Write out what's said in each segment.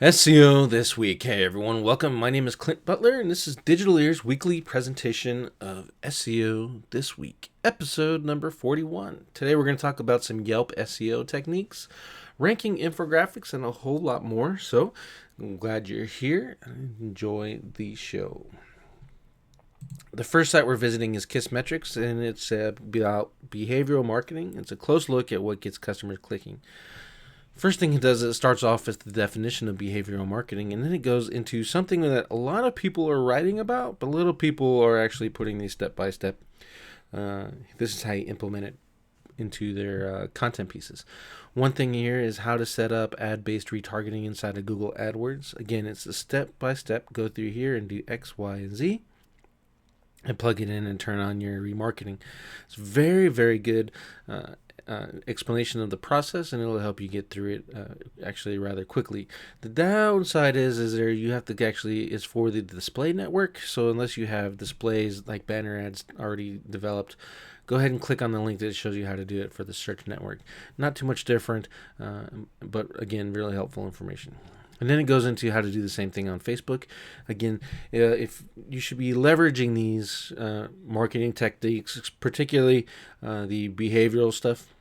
SEO this week. Hey everyone, welcome. My name is Clint Butler, and this is Digitaleer's weekly presentation of SEO this week, episode number 41. Today we're going to talk about some Yelp SEO techniques, ranking infographics, and a whole lot more. So I'm glad you're here and enjoy the show. The first site we're visiting is KISSmetrics, and it's about behavioral marketing. It's a close look at what gets customers clicking. First thing it does is it starts off with the definition of behavioral marketing, and then it goes into something that a lot of people are writing about, but little people are actually putting these step by step. This is how you implement it into their content pieces. One thing here is how to set up ad-based retargeting inside of Google AdWords. Again, it's a step by step. Go through here and do X, Y, and Z. And plug it in and turn on your remarketing. It's very, very good explanation of the process, and it'll help you get through it actually rather quickly. The downside is there you have to actually, it's for the display network, so unless you have displays like banner ads already developed, go ahead and click on the link that shows you how to do it for the search network. Not too much different, but again, really helpful information. And then it goes into how to do the same thing on Facebook. Again, if you should be leveraging these marketing techniques, particularly the behavioral stuff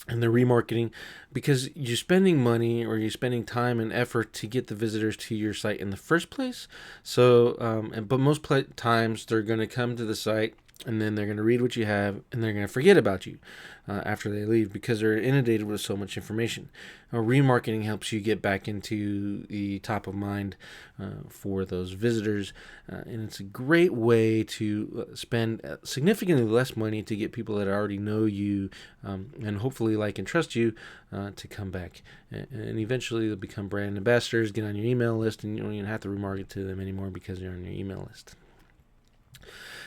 and the remarketing, because you're spending money or you're spending time and effort to get the visitors to your site in the first place. So, but most times they're going to come to the site and then they're going to read what you have and they're going to forget about you after they leave because they're inundated with so much information. Remarketing helps you get back into the top of mind for those visitors, and it's a great way to spend significantly less money to get people that already know you and hopefully like and trust you to come back. And eventually they'll become brand ambassadors, get on your email list, and you don't even have to remarket to them anymore because they're on your email list.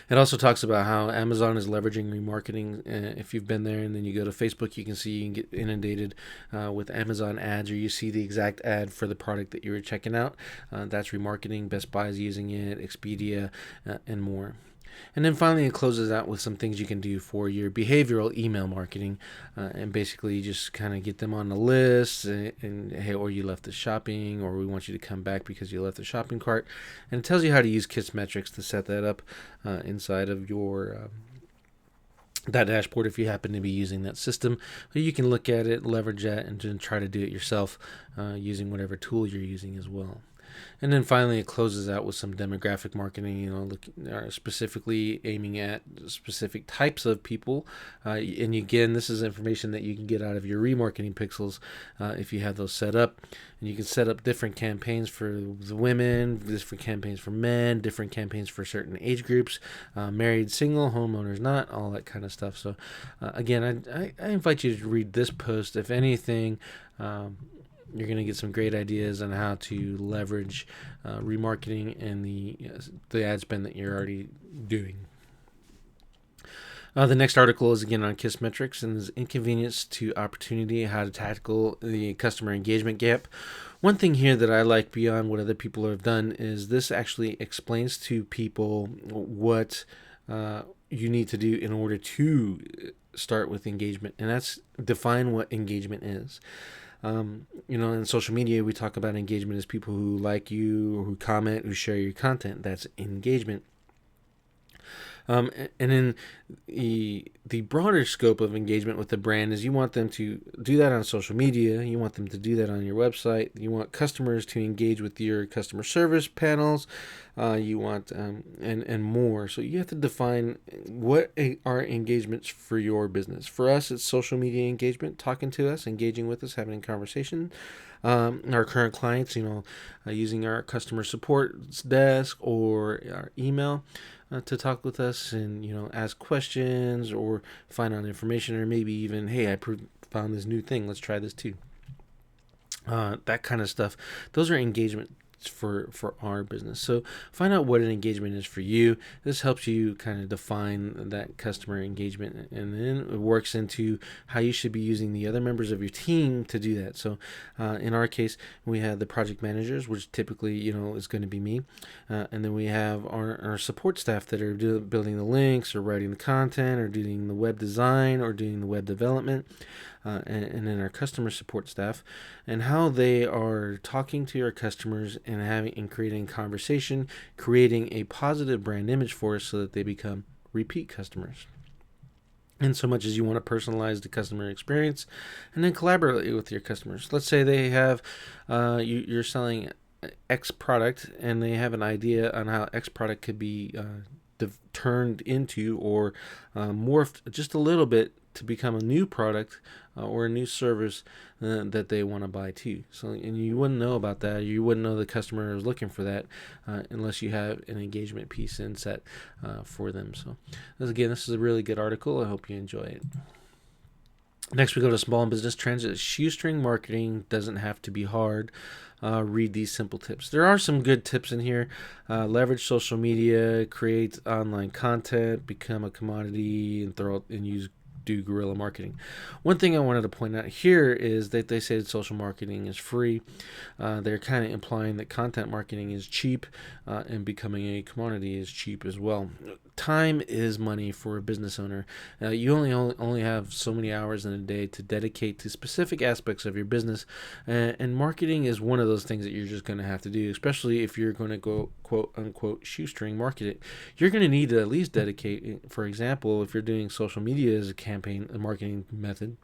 It also talks about how Amazon is leveraging remarketing. If you've been there and then you go to Facebook, you can see you can get inundated with Amazon ads, or you see the exact ad for the product that you were checking out. That's remarketing. Best Buy is using it, Expedia, and more. And then finally, it closes out with some things you can do for your behavioral email marketing, and basically just kind of get them on the list, and hey, or you left the shopping, or we want you to come back because you left the shopping cart, and it tells you how to use KISSmetrics to set that up inside of your that dashboard if you happen to be using that system. You can look at it, leverage that, and then try to do it yourself using whatever tool you're using as well. And then finally, it closes out with some demographic marketing, specifically aiming at specific types of people. And again, this is information that you can get out of your remarketing pixels if you have those set up. And you can set up different campaigns for the women, different campaigns for men, different campaigns for certain age groups, married, single, homeowners, not, all that kind of stuff. So again, I invite you to read this post. If anything, you're going to get some great ideas on how to leverage remarketing and the ad spend that you're already doing. The next article is again on KISSmetrics and is inconvenience to opportunity, how to tackle the customer engagement gap. One thing here that I like beyond what other people have done is this actually explains to people what you need to do in order to start with engagement, and that's define what engagement is. In social media, we talk about engagement as people who like you, who comment, who share your content. That's engagement. And in the broader scope of engagement with the brand is you want them to do that on social media. You want them to do that on your website. You want customers to engage with your customer service panels. You want and more. So you have to define what are engagements for your business. For us, it's social media engagement, talking to us, engaging with us, having a conversation. Our current clients, using our customer support desk or our email to talk with us and, ask questions or find out information, or maybe even, hey, I found this new thing. Let's try this too. That kind of stuff. Those are engagement for our business. So find out what an engagement is for you. This helps you kind of define that customer engagement, and then it works into how you should be using the other members of your team to do that. So in our case, we have the project managers, which typically is going to be me, and then we have our support staff that are building the links or writing the content or doing the web design or doing the web development. and in our customer support staff, and how they are talking to our customers and creating conversation, creating a positive brand image for us so that they become repeat customers. In so much as you want to personalize the customer experience and then collaborate with your customers. Let's say they have, you're selling X product and they have an idea on how X product could be turned into or morphed just a little bit to become a new product or a new service that they want to buy too. So, and you wouldn't know about that. You wouldn't know the customer is looking for that unless you have an engagement piece in set for them. So, this is a really good article. I hope you enjoy it. Next, we go to small business trends. Shoestring marketing doesn't have to be hard. Read these simple tips. There are some good tips in here. Leverage social media, create online content, become a commodity, and do guerrilla marketing. One thing I wanted to point out here is that they say that social marketing is free. They're kind of implying that content marketing is cheap, and becoming a commodity is cheap as well. Time is money for a business owner. You only have so many hours in a day to dedicate to specific aspects of your business, and marketing is one of those things that you're just going to have to do, especially if you're going to go quote unquote shoestring market it. You're going to need to at least dedicate, for example, if you're doing social media as a marketing method,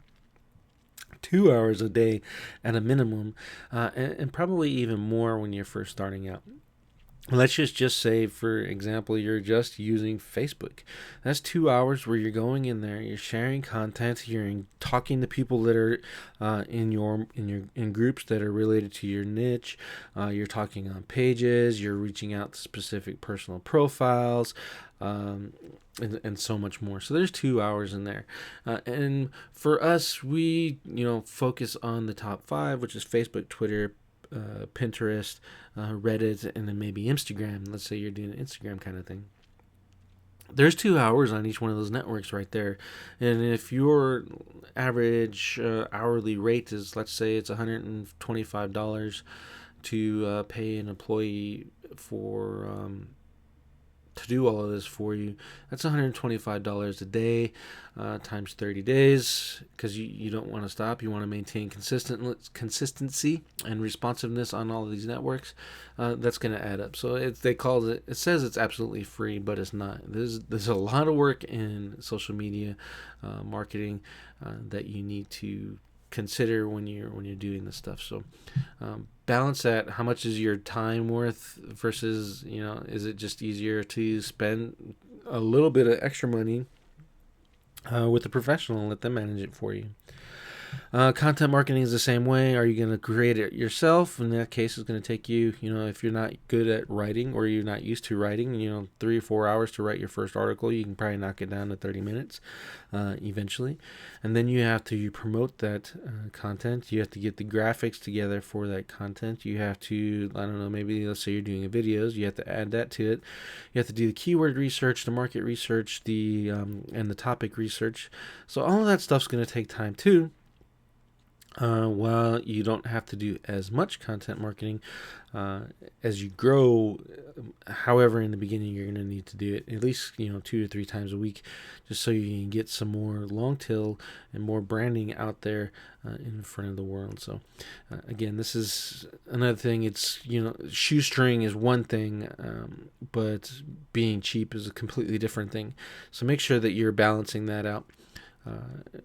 2 hours a day at a minimum, and probably even more when you're first starting out. Let's just say, for example, you're just using Facebook. That's 2 hours where you're going in there, you're sharing content, you're talking to people that are in groups that are related to your niche. You're talking on pages. You're reaching out to specific personal profiles. And so much more. So there's 2 hours in there. And for us, we focus on the top 5, which is Facebook, Twitter, Pinterest, Reddit, and then maybe Instagram. Let's say you're doing an Instagram kind of thing. There's 2 hours on each one of those networks right there. And if your average hourly rate is, let's say it's $125 to pay an employee for to do all of this for you, that's $125 a day times 30 days, because you don't want to stop. You want to maintain consistency and responsiveness on all of these networks. That's going to add up. So it says it's absolutely free, but it's not. There's a lot of work in social media marketing that you need to consider when you're doing this stuff. So balance that. How much is your time worth versus, is it just easier to spend a little bit of extra money with a professional and let them manage it for you? Content marketing is the same way. Are you going to create it yourself? In that case, it's going to take you, if you're not good at writing or you're not used to writing, 3 or 4 hours to write your first article, you can probably knock it down to 30 minutes eventually. And then you have to promote that content. You have to get the graphics together for that content. You have to, maybe let's say you're doing videos, you have to add that to it. You have to do the keyword research, the market research, and the topic research. So all of that stuff's going to take time too. While you don't have to do as much content marketing as you grow, however, in the beginning you're going to need to do it at least 2 to 3 times a week, just so you can get some more long tail and more branding out there in front of the world. So again, this is another thing. It's shoestring is one thing, but being cheap is a completely different thing. So make sure that you're balancing that out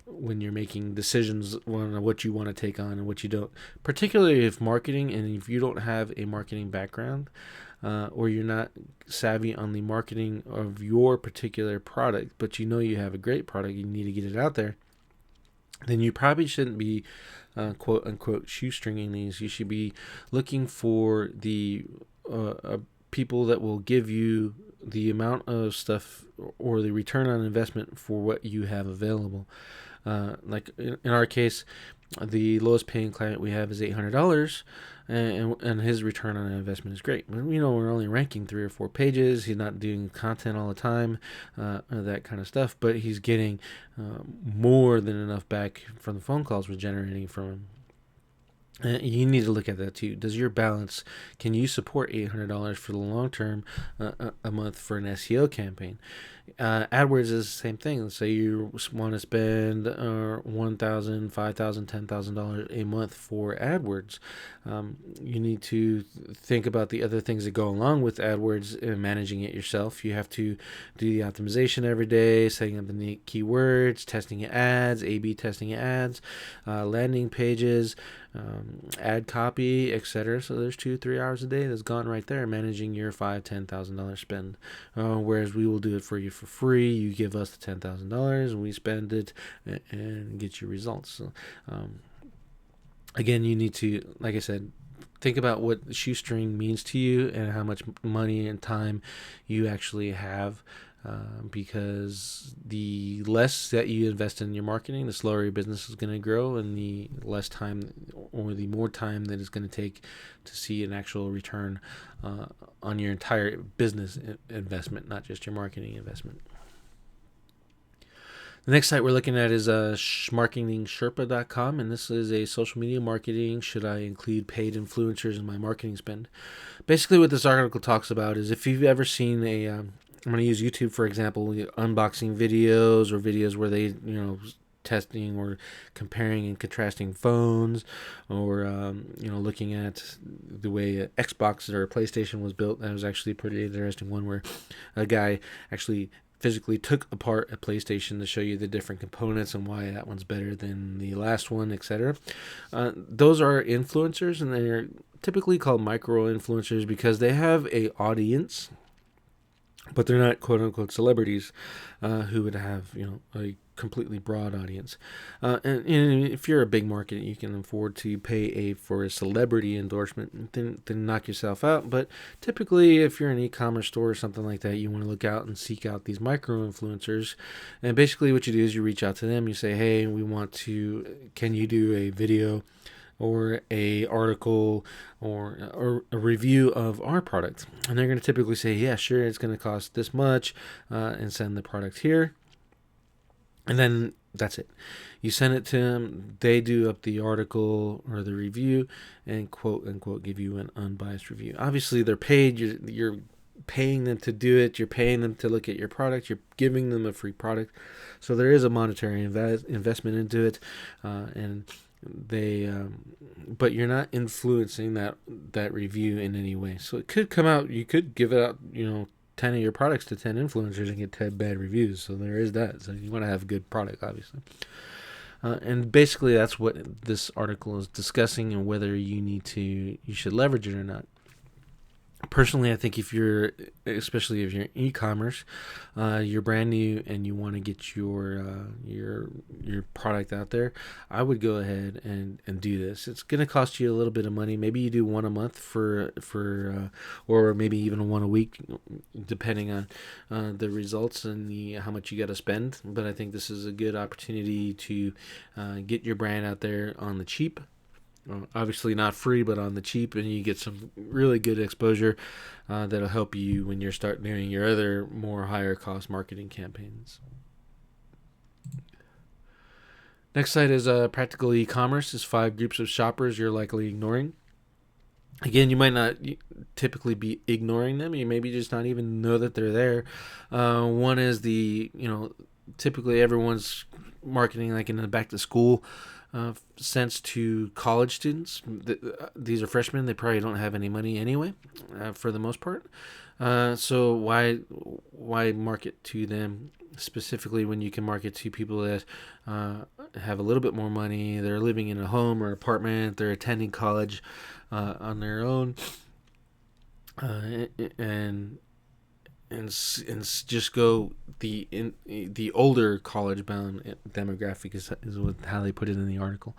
when you're making decisions on what you want to take on and what you don't, particularly if marketing, and if you don't have a marketing background or you're not savvy on the marketing of your particular product, but you have a great product, you need to get it out there, then you probably shouldn't be quote unquote shoestringing these. You should be looking for the people that will give you the amount of stuff or the return on investment for what you have available. Like in our case, the lowest paying client we have is $800, and his return on investment is great. We're only ranking 3 or 4 pages. He's not doing content all the time, that kind of stuff, but he's getting more than enough back from the phone calls we're generating from him. You need to look at that too. Does your balance, can you support $800 for the long term a month for an SEO campaign? AdWords is the same thing. Let's say you want to spend $1,000, $5,000, $10,000 a month for AdWords. You need to think about the other things that go along with AdWords and managing it yourself. You have to do the optimization every day, setting up the unique keywords, testing your ads, A/B testing your ads, landing pages, ad copy, etc. So there's 2-3 hours a day that's gone right there managing your $5,000-$10,000 spend. Whereas we will do it for you for free. You give us the $10,000 and we spend it and get your results. So, again, you need to, like I said, think about what shoestring means to you and how much money and time you actually have. Because the less that you invest in your marketing, the slower your business is going to grow, and the less time or the more time that it's going to take to see an actual return on your entire business investment, not just your marketing investment. The next site we're looking at is marketingsherpa.com, and this is a social media marketing. Should I include paid influencers in my marketing spend? Basically, what this article talks about is if you've ever seen I'm going to use YouTube for example, unboxing videos or videos where they, testing or comparing and contrasting phones, or looking at the way Xbox or PlayStation was built. That was actually a pretty interesting one where a guy actually physically took apart a PlayStation to show you the different components and why that one's better than the last one, etc. Those are influencers, and they're typically called micro influencers because they have a audience, but they're not quote unquote celebrities who would have a completely broad audience. And if you're a big market, you can afford to pay for a celebrity endorsement, then knock yourself out. But typically, if you're an e-commerce store or something like that, you want to look out and seek out these micro influencers. And basically, what you do is you reach out to them. You say, "Hey, can you do a video or a article or a review of our product?" And they're going to typically say, "Yeah, sure, it's going to cost this much," and send the product here. And then that's it. You send it to them. They do up the article or the review and quote unquote give you an unbiased review. Obviously, they're paid. You're paying them to do it. You're paying them to look at your product. You're giving them a free product. So there is a monetary investment into it, and but you're not influencing that review in any way. So it could come out, you could give it out 10 of your products to 10 influencers and get 10 bad reviews. So there is that. So you want to have a good product, obviously. And basically that's what this article is discussing, and whether you should leverage it or not. Personally, I think especially if you're in e-commerce, you're brand new and you want to get your product out there, I would go ahead and do this. It's going to cost you a little bit of money. Maybe you do one a month or maybe even one a week, depending on the results and how much you got to spend. But I think this is a good opportunity to get your brand out there on the cheap. Obviously not free, but on the cheap, and you get some really good exposure that'll help you when you start doing your other more higher cost marketing campaigns. Next site is Practical E-commerce. Is 5 groups of shoppers you're likely ignoring. Again, you might not typically be ignoring them. You maybe just not even know that they're there. One is typically everyone's marketing like in the back to school sense to college students. These are freshmen. They probably don't have any money anyway, for the most part. So why market to them specifically when you can market to people that have a little bit more money? They're living in a home or apartment. They're attending college on their own, and just go the older college bound demographic is how they put it in the article.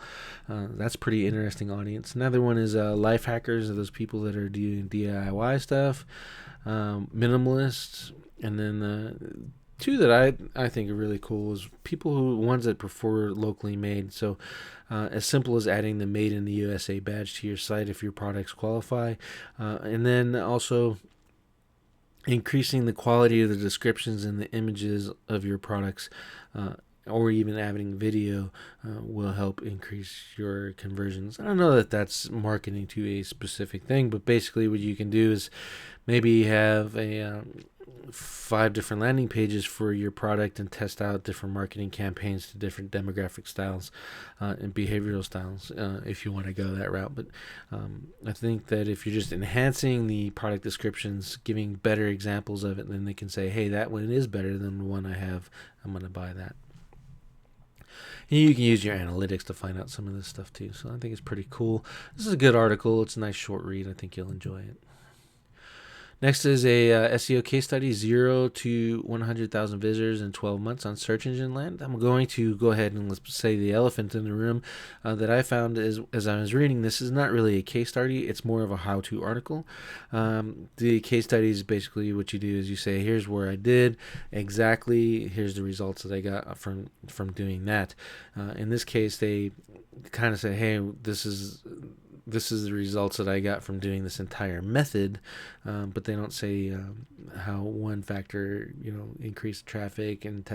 That's pretty interesting audience. Another one is life hackers, are those people that are doing DIY stuff, minimalists, and then two that I think are really cool is ones that prefer locally made. So as simple as adding the Made in the USA badge to your site if your products qualify, and then also increasing the quality of the descriptions and the images of your products, or even adding video, will help increase your conversions. I don't know that that's marketing to a specific thing, but basically what you can do is maybe have 5 different landing pages for your product and test out different marketing campaigns to different demographic styles and behavioral styles if you want to go that route. But I think that if you're just enhancing the product descriptions, giving better examples of it, then they can say, hey, that one is better than the one I have. I'm going to buy that. And you can use your analytics to find out some of this stuff too. So I think it's pretty cool. This is a good article. It's a nice short read. I think you'll enjoy it. Next is a SEO case study, 0 to 100,000 visitors in 12 months on search engine land. I'm going to go ahead and let's say the elephant in the room that I found is, as I was reading, this is not really a case study. It's more of a how-to article. The case study is basically what you do is you say, here's where I did exactly, here's the results that I got from doing that. In this case, they kind of say, hey, this is the results that I got from doing this entire method, but they don't say how one factor, increased traffic and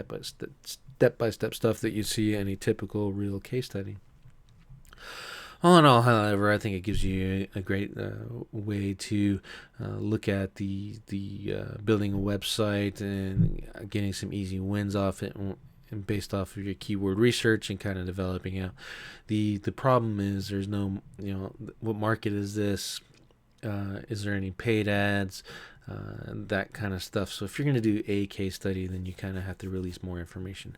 step-by-step stuff that you see in a typical real case study. All in all, however, I think it gives you a great way to look at the building a website and getting some easy wins off it, and based off of your keyword research and kind of developing out. The problem is there's no, what market is this? Is there any paid ads? That kind of stuff. So if you're going to do a case study, then you kind of have to release more information.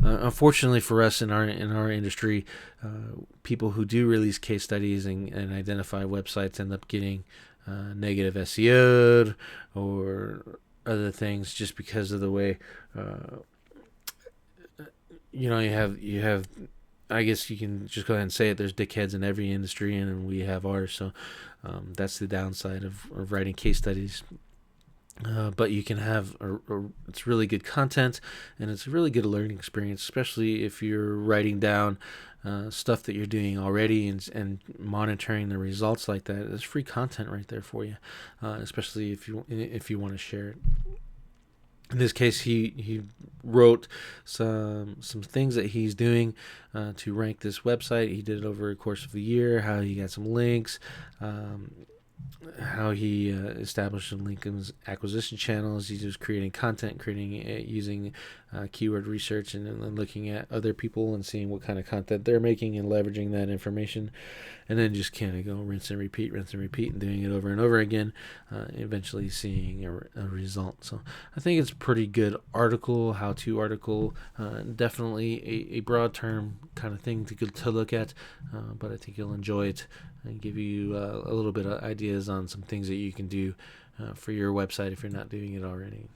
Unfortunately for us in our industry, people who do release case studies and identify websites end up getting negative SEO'd or other things just because of the way you have, I guess you can just go ahead and say it, there's dickheads in every industry, and we have ours. So that's the downside of writing case studies. But you can have it's really good content, and it's a really good learning experience, especially if you're writing down stuff that you're doing already and monitoring the results like that. It's free content right there for you, especially if you want to share it. In this case, he wrote some things that he's doing to rank this website. He did it over the course of the year, how he got some links, how he established some link acquisition channels. He's just creating content, using keyword research, and then looking at other people and seeing what kind of content they're making and leveraging that information, and then just kind of go rinse and repeat, and doing it over and over again, eventually seeing a result. So I think it's a pretty good article, how-to article, definitely a broad term kind of thing to look at, but I think you'll enjoy it and give you a little bit of ideas on some things that you can do for your website if you're not doing it already.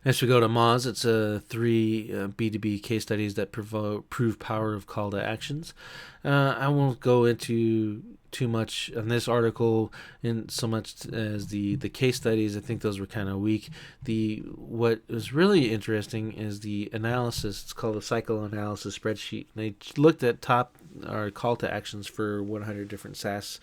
Next we go to Moz. It's 3 B2B case studies that prove power of call to actions. I won't go into too much on this article in so much as the case studies. I think those were kind of weak. What was really interesting is the analysis. It's called a cycle analysis spreadsheet. They looked at call to actions for 100 different SaaS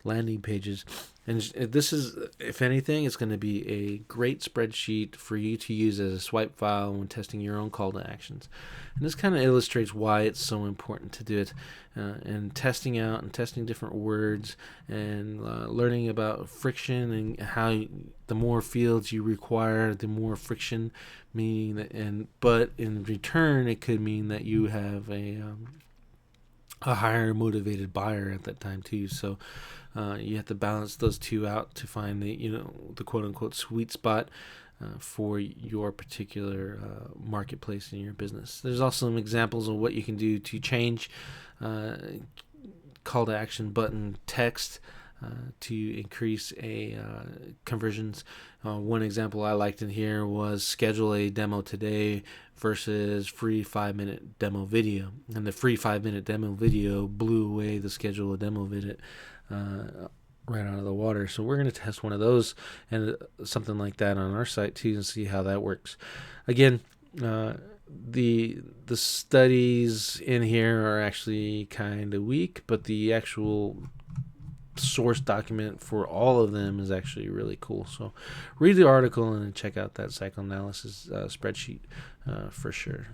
landing pages. And this is, if anything, it's going to be a great spreadsheet for you to use as a swipe file when testing your own call to actions. And this kind of illustrates why it's so important to do it, and testing out and testing different words and learning about friction and how the more fields you require, the more friction, meaning that, but in return, it could mean that you have a higher motivated buyer at that time too. So you have to balance those two out to find the quote unquote sweet spot for your particular marketplace in your business. There's also some examples of what you can do to change call to action button text to increase conversions. One example I liked in here was schedule a demo today versus free 5-minute demo video. And the free 5-minute demo video blew away the schedule a demo video right out of the water. So we're going to test one of those and something like that on our site too and see how that works. Again, the studies in here are actually kind of weak, but the actual source document for all of them is actually really cool. So read the article and check out that cycle analysis spreadsheet for sure.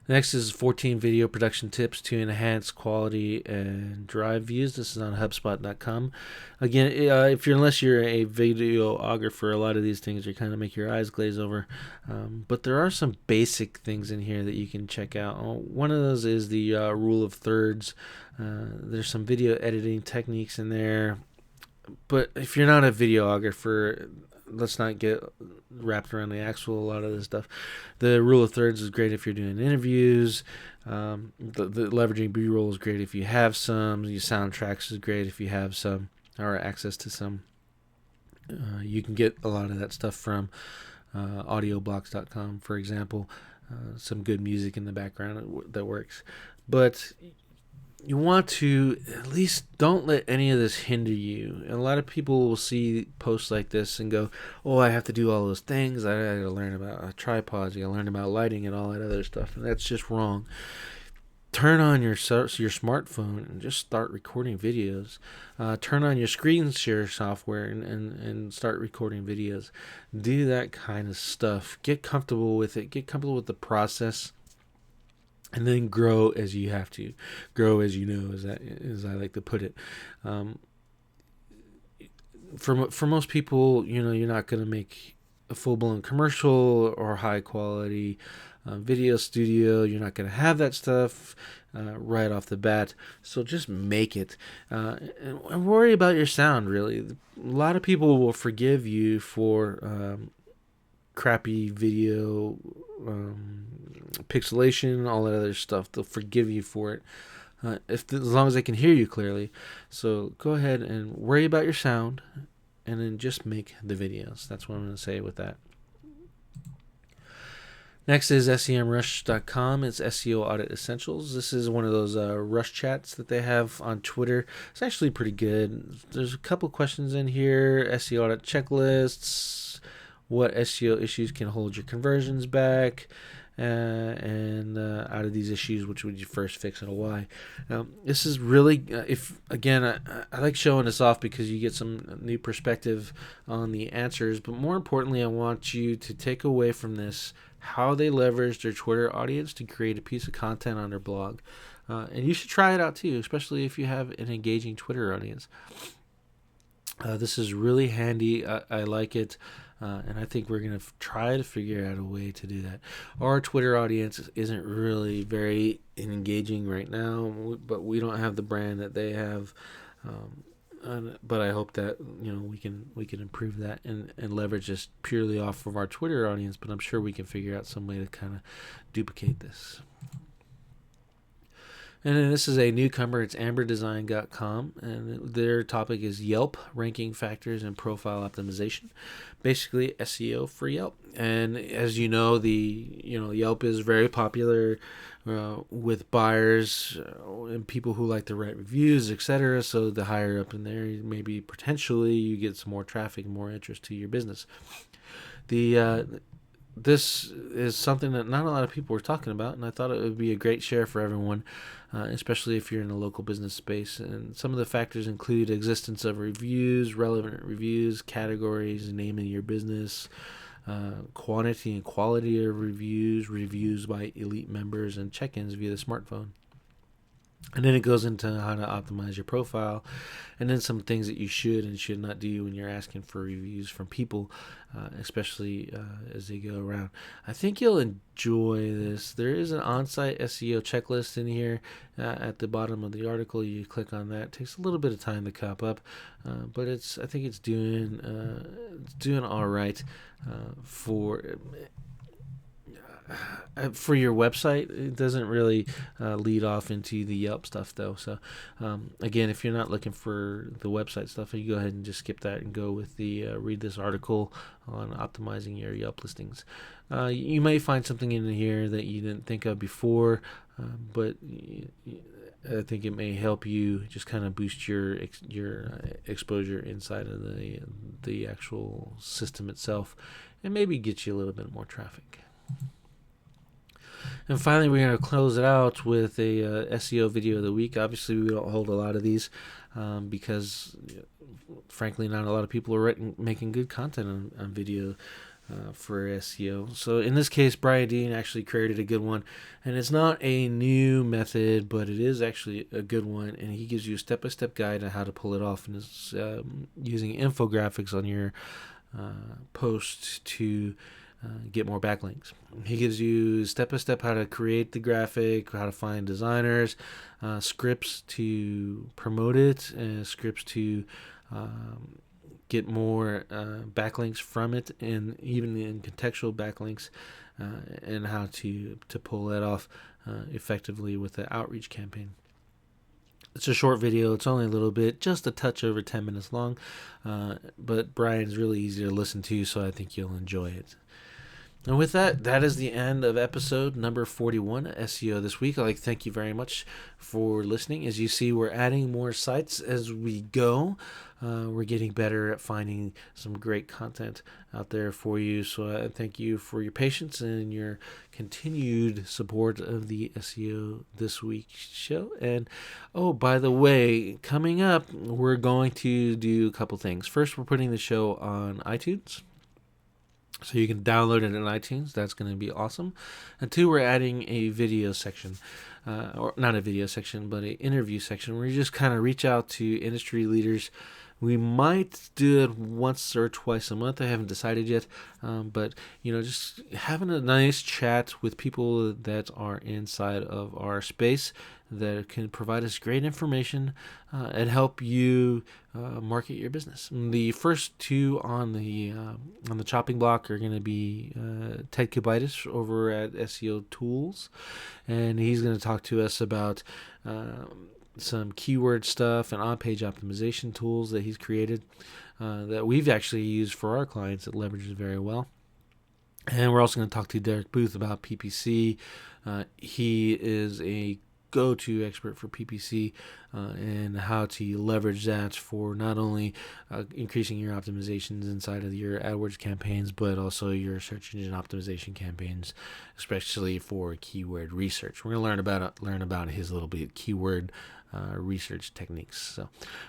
Next is 14 video production tips to enhance quality and drive views. This is on HubSpot.com. Again, unless you're a videographer, a lot of these things are kind of make your eyes glaze over. But there are some basic things in here that you can check out. One of those is the rule of thirds. There's some video editing techniques in there. But if you're not a videographer, let's not get wrapped around the axle. A lot of this stuff. The rule of thirds is great if you're doing interviews. The leveraging B-roll is great if you have some. Your soundtracks is great if you have some or access to some. You can get a lot of that stuff from audioblocks.com, for example. Some good music in the background that works. But you want to at least don't let any of this hinder you. And a lot of people will see posts like this and go, oh, I have to do all those things. I got to learn about tripods. I got to learn about lighting and all that other stuff. And that's just wrong. Turn on your smartphone and just start recording videos. Turn on your screen share software and start recording videos. Do that kind of stuff. Get comfortable with it. Get comfortable with the process. And then grow as you have to. Grow as you know, as I like to put it. For most people, you're not going to make a full-blown commercial or high-quality video studio. You're not going to have that stuff right off the bat. So just make it. And worry about your sound, really. A lot of people will forgive you for crappy video, pixelation, all that other stuff. They'll forgive you for it as long as they can hear you clearly. So go ahead and worry about your sound, and then just make the videos. That's what I'm going to say with that. Next is SEMrush.com. It's SEO Audit Essentials. This is one of those Rush chats that they have on Twitter. It's actually pretty good. There's a couple questions in here. SEO audit checklists. What SEO issues can hold your conversions back? And out of these issues, which would you first fix and why? This is really, I like showing this off because you get some new perspective on the answers. But more importantly, I want you to take away from this how they leverage their Twitter audience to create a piece of content on their blog. And you should try it out too, especially if you have an engaging Twitter audience. This is really handy. I like it. And I think we're going to try to figure out a way to do that. Our Twitter audience isn't really very engaging right now, but we don't have the brand that they have. But I hope that we can improve that and leverage this purely off of our Twitter audience. But I'm sure we can figure out some way to kind of duplicate this. And then this is a newcomer. It's amberdesign.com, and their topic is Yelp ranking factors and profile optimization, basically SEO for Yelp. And as you know, Yelp is very popular with buyers and people who like to write reviews, etc. So the higher up in there, maybe potentially you get some more traffic, more interest to your business. This is something that not a lot of people were talking about, and I thought it would be a great share for everyone, especially if you're in a local business space. And some of the factors include existence of reviews, relevant reviews, categories, naming your business, quantity and quality of reviews, reviews by elite members, and check-ins via the smartphone. And then it goes into how to optimize your profile, and then some things that you should and should not do when you're asking for reviews from people, especially as they go around. I think you'll enjoy this. There is an on-site SEO checklist in here at the bottom of the article. You click on that. It takes a little bit of time to cop up, but I think it's doing all right for your website. It doesn't really lead off into the Yelp stuff though. So again, if you're not looking for the website stuff, you go ahead and just skip that and go with the read this article on optimizing your Yelp listings. You may find something in here that you didn't think of before, but I think it may help you just kind of boost your exposure inside of the actual system itself, and maybe get you a little bit more traffic. And finally, we're going to close it out with a SEO video of the week. Obviously, we don't hold a lot of these because, frankly, not a lot of people are making good content on video. for SEO. So in this case, Brian Dean actually created a good one, and it's not a new method, but it is actually a good one, and he gives you a step-by-step guide on how to pull it off, and it's using infographics on your post to get more backlinks. He gives you step-by-step how to create the graphic, how to find designers, scripts to promote it, and scripts to get more backlinks from it, and even in contextual backlinks, and how to pull that off effectively with the outreach campaign. It's a short video. It's only a little bit, just a touch over 10 minutes long, but Brian's really easy to listen to, so I think you'll enjoy it. And with that, that is the end of episode number 41 SEO This Week. I'd like to thank you very much for listening. As you see, we're adding more sites as we go. We're getting better at finding some great content out there for you. So I thank you for your patience and your continued support of the SEO This Week show. And, oh, by the way, coming up, we're going to do a couple things. First, we're putting the show on iTunes, so you can download it in iTunes. That's going to be awesome. And two, we're adding a video section, or not a video section, but an interview section where you just kind of reach out to industry leaders. We might do it once or twice a month. I haven't decided yet, but just having a nice chat with people that are inside of our space that can provide us great information and help you market your business. The first two on the chopping block are going to be Ted Kubitis over at SEO Tools, and he's going to talk to us about some keyword stuff and on-page optimization tools that he's created that we've actually used for our clients that leverages very well. And we're also going to talk to Derek Booth about PPC. He is a go-to expert for PPC and how to leverage that for not only increasing your optimizations inside of your AdWords campaigns, but also your search engine optimization campaigns, especially for keyword research. We're going to learn about his little bit keyword research techniques. So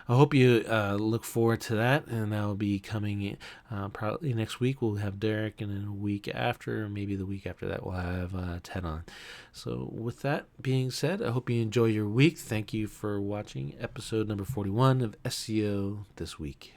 I hope you look forward to that, and that will be coming probably next week. We'll have Derek, and then a week after, maybe the week after that, we'll have Ted on. So with that being said, I hope you enjoy your week. Thank you for watching episode number 41 of SEO This Week.